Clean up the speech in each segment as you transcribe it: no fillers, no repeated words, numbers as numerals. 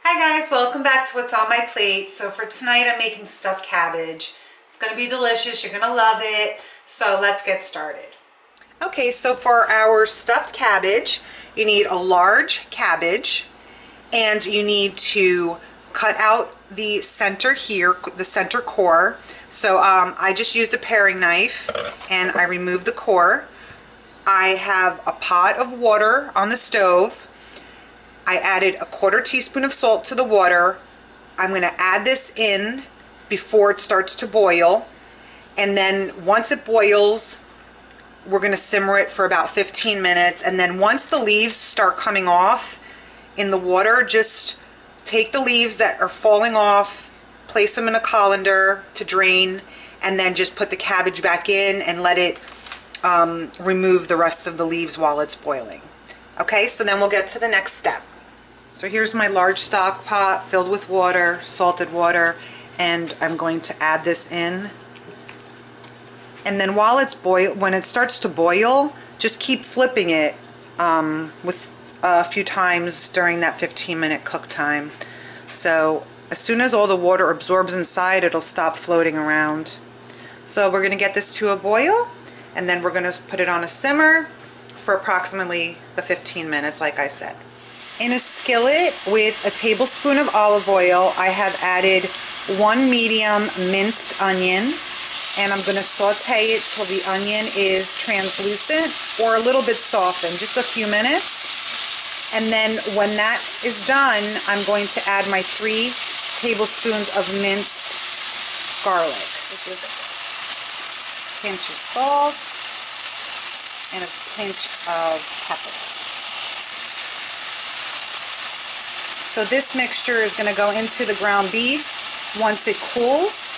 Hi guys, welcome back to what's on my plate. So for tonight I'm making stuffed cabbage. It's going to be delicious, you're going to love it. So let's get started. Okay, so for our stuffed cabbage, you need a large cabbage and you need to cut out the center here, the center core. So I just used a paring knife and I removed the core. I have a pot of water on the stove. I added a 1/4 teaspoon of salt to the water. I'm going to add this in before it starts to boil. And then once it boils, we're going to simmer it for about 15 minutes. And then once the leaves start coming off in the water, just take the leaves that are falling off, place them in a colander to drain, and then just put the cabbage back in and let it remove the rest of the leaves while it's boiling. Okay, so then we'll get to the next step. So here's my large stock pot filled with water, salted water, and I'm going to add this in. And then while it's when it starts to boil, just keep flipping it with a few times during that 15-minute cook time. So as soon as all the water absorbs inside, it'll stop floating around. So we're going to get this to a boil, and then we're going to put it on a simmer for approximately the 15 minutes, like I said. In a skillet with a tablespoon of olive oil, I have added 1 medium minced onion, and I'm going to saute it till the onion is translucent or a little bit softened, just a few minutes. And then when that is done, I'm going to add my 3 tablespoons of minced garlic. This is a pinch of salt and a pinch of pepper. So this mixture is going to go into the ground beef once it cools.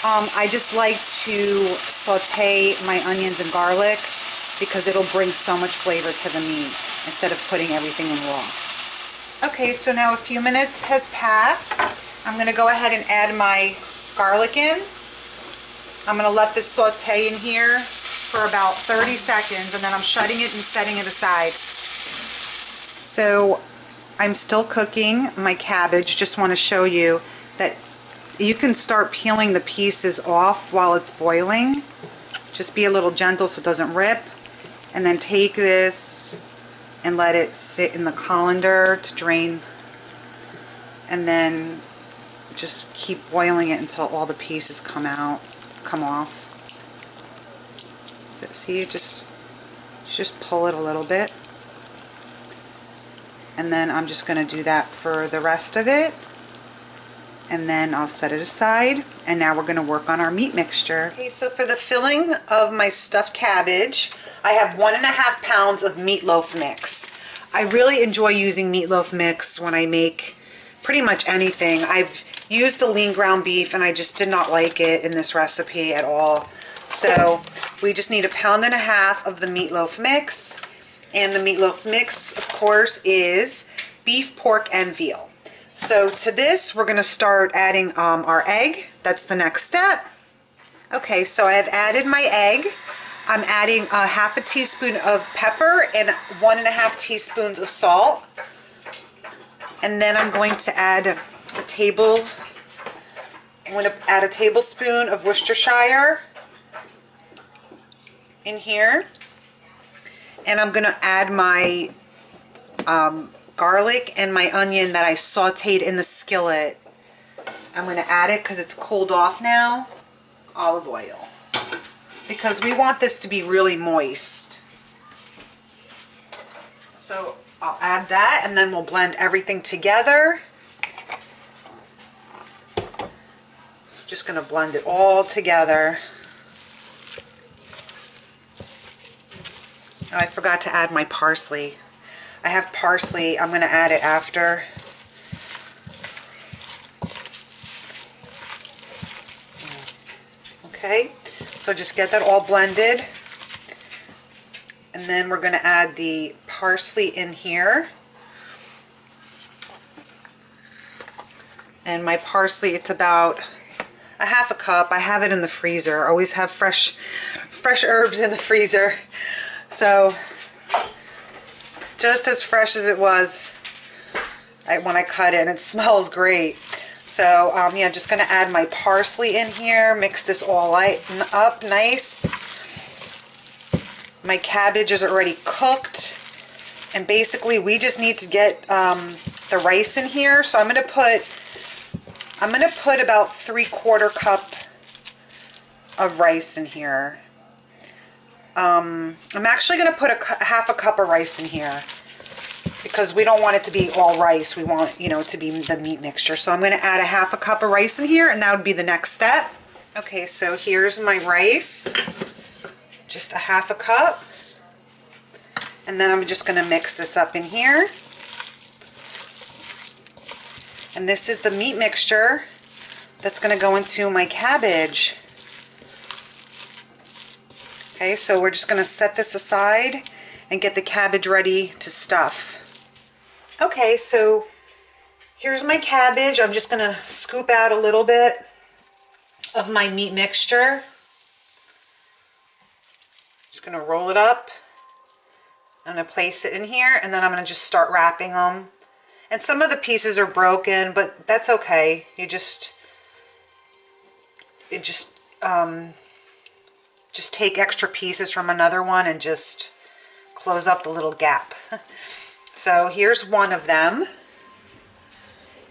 I just like to saute my onions and garlic because it'll bring so much flavor to the meat instead of putting everything in raw. Okay, so now a few minutes has passed. I'm going to go ahead and add my garlic in. I'm going to let this saute in here for about 30 seconds, and then I'm shutting it and setting it aside. So I'm still cooking my cabbage. Just want to show you that you can start peeling the pieces off while it's boiling. Just be a little gentle so it doesn't rip. And then take this and let it sit in the colander to drain. And then just keep boiling it until all the pieces come off. So see, just pull it a little bit. And then I'm just going to do that for the rest of it. And then I'll set it aside. And now we're going to work on our meat mixture. Okay, so for the filling of my stuffed cabbage, I have 1.5 pounds of meatloaf mix. I really enjoy using meatloaf mix when I make pretty much anything. I've used the lean ground beef and I just did not like it in this recipe at all. So we just need 1.5 pounds of the meatloaf mix. And the meatloaf mix, of course, is beef, pork, and veal. So to this, we're going to start adding our egg. That's the next step. Okay, so I have added my egg. I'm adding 1/2 teaspoon of pepper and 1.5 teaspoons of salt. And then I'm going to add a tablespoon of Worcestershire in here. And I'm going to add my garlic and my onion that I sauteed in the skillet. I'm going to add it because it's cooled off now. Olive oil. Because we want this to be really moist. So I'll add that and then we'll blend everything together. So just going to blend it all together. Oh, I forgot to add my parsley. I have parsley. I'm going to add it after. Okay, so just get that all blended. And then we're going to add the parsley in here. And my parsley, it's about 1/2 cup. I have it in the freezer. I always have fresh herbs in the freezer. So just as fresh as it was, when I cut it, and it smells great. So yeah, just going to add my parsley in here, mix this all up nice. My cabbage is already cooked, and basically we just need to get the rice in here. So I'm going to put about 3/4 cup of rice in here. I'm actually going to put half a cup of rice in here, because we don't want it to be all rice. We want, you know, to be the meat mixture. So I'm going to add a half a cup of rice in here, and that would be the next step. Okay, so here's my rice. Just a half a cup. And then I'm just going to mix this up in here. And this is the meat mixture that's going to go into my cabbage. Okay, so we're just going to set this aside and get the cabbage ready to stuff. Okay, so here's my cabbage. I'm just going to scoop out a little bit of my meat mixture. Just going to roll it up. I'm going to place it in here, and then I'm going to just start wrapping them. And some of the pieces are broken, but that's okay. You just take extra pieces from another one and just close up the little gap. So here's one of them.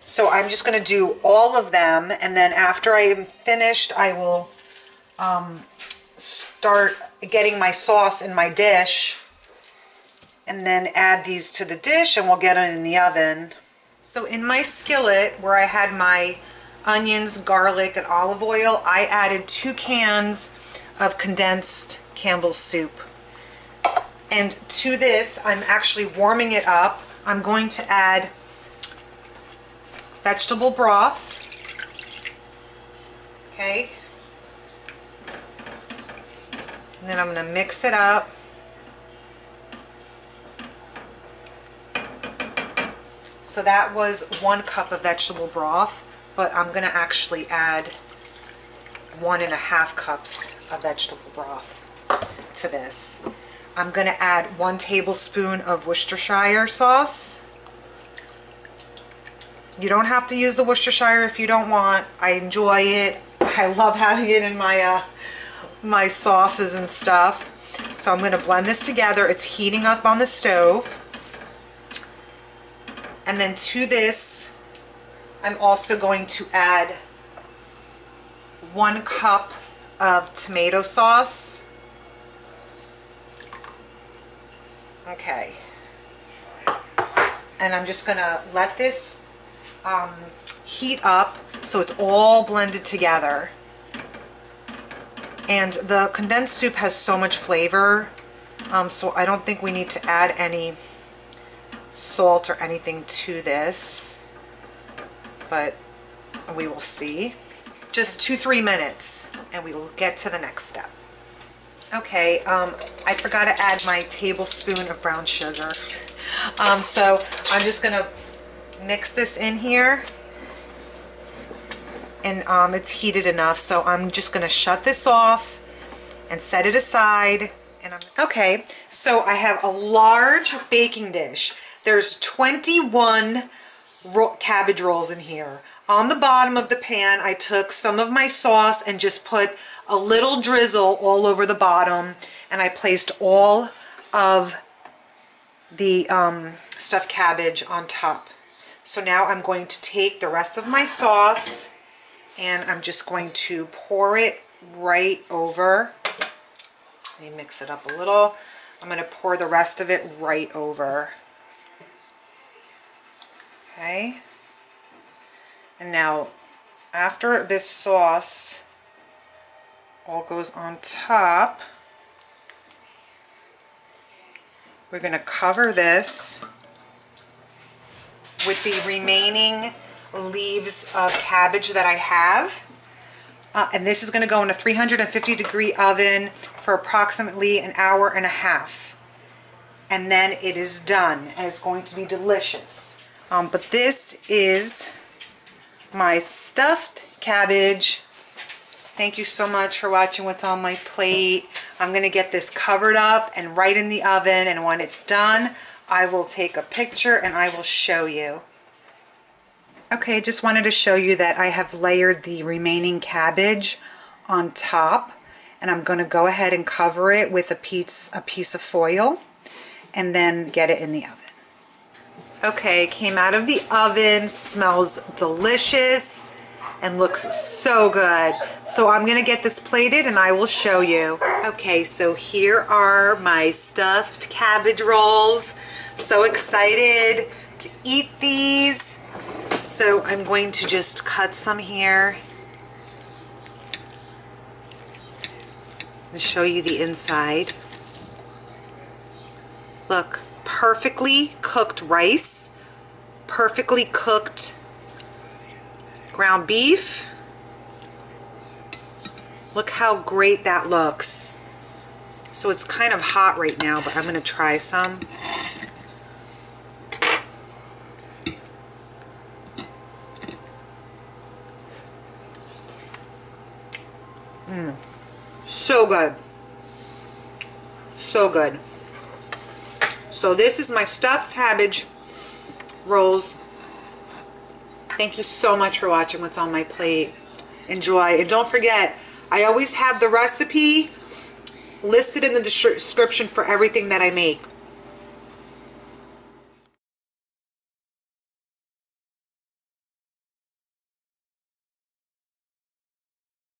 So I'm just going to do all of them, and then after I am finished, I will start getting my sauce in my dish, and then add these to the dish, and we'll get it in the oven. So in my skillet where I had my onions, garlic, and olive oil, I added 2 cans of condensed Campbell soup. And to this, I'm actually warming it up. I'm going to add vegetable broth. Okay. And then I'm going to mix it up. So that was 1 cup of vegetable broth, but I'm going to actually add 1.5 cups of vegetable broth to this. I'm going to add 1 tablespoon of Worcestershire sauce. You don't have to use the Worcestershire if you don't want. I enjoy it. I love having it in my my sauces and stuff. So I'm going to blend this together. It's heating up on the stove. And then to this, I'm also going to add 1 cup of tomato sauce. Okay. And I'm just going to let this heat up so it's all blended together. And the condensed soup has so much flavor, so I don't think we need to add any salt or anything to this, but we will see. Just 2-3 minutes and we will get to the next step. Okay, I forgot to add my tablespoon of brown sugar. So I'm just gonna mix this in here, and it's heated enough, so I'm just gonna shut this off and set it aside. And okay, so I have a large baking dish. There's 21 cabbage rolls in here. On the bottom of the pan, I took some of my sauce and just put a little drizzle all over the bottom, and I placed all of the stuffed cabbage on top. So now I'm going to take the rest of my sauce and I'm just going to pour it right over. Let me mix it up a little. I'm going to pour the rest of it right over. Okay. And now, after this sauce all goes on top, we're going to cover this with the remaining leaves of cabbage that I have. And this is going to go in a 350-degree oven for approximately 1.5 hours. And then it is done, and it's going to be delicious. But this is my stuffed cabbage. Thank you so much for watching what's on my plate. I'm going to get this covered up and right in the oven, and when it's done, I will take a picture and I will show you. Okay, just wanted to show you that I have layered the remaining cabbage on top, and I'm going to go ahead and cover it with a piece of foil and then get it in the oven. Okay, came out of the oven, smells delicious and looks so good. So I'm gonna get this plated and I will show you. Okay, so here are my stuffed cabbage rolls. So excited to eat these. So I'm going to just cut some here and show you the inside. Look, perfectly cooked rice, perfectly cooked ground beef. Look how great that looks. So it's kind of hot right now, but I'm gonna try some. So good. So good. So this is my stuffed cabbage rolls. Thank you so much for watching what's on my plate. Enjoy. And don't forget, I always have the recipe listed in the description for everything that I make.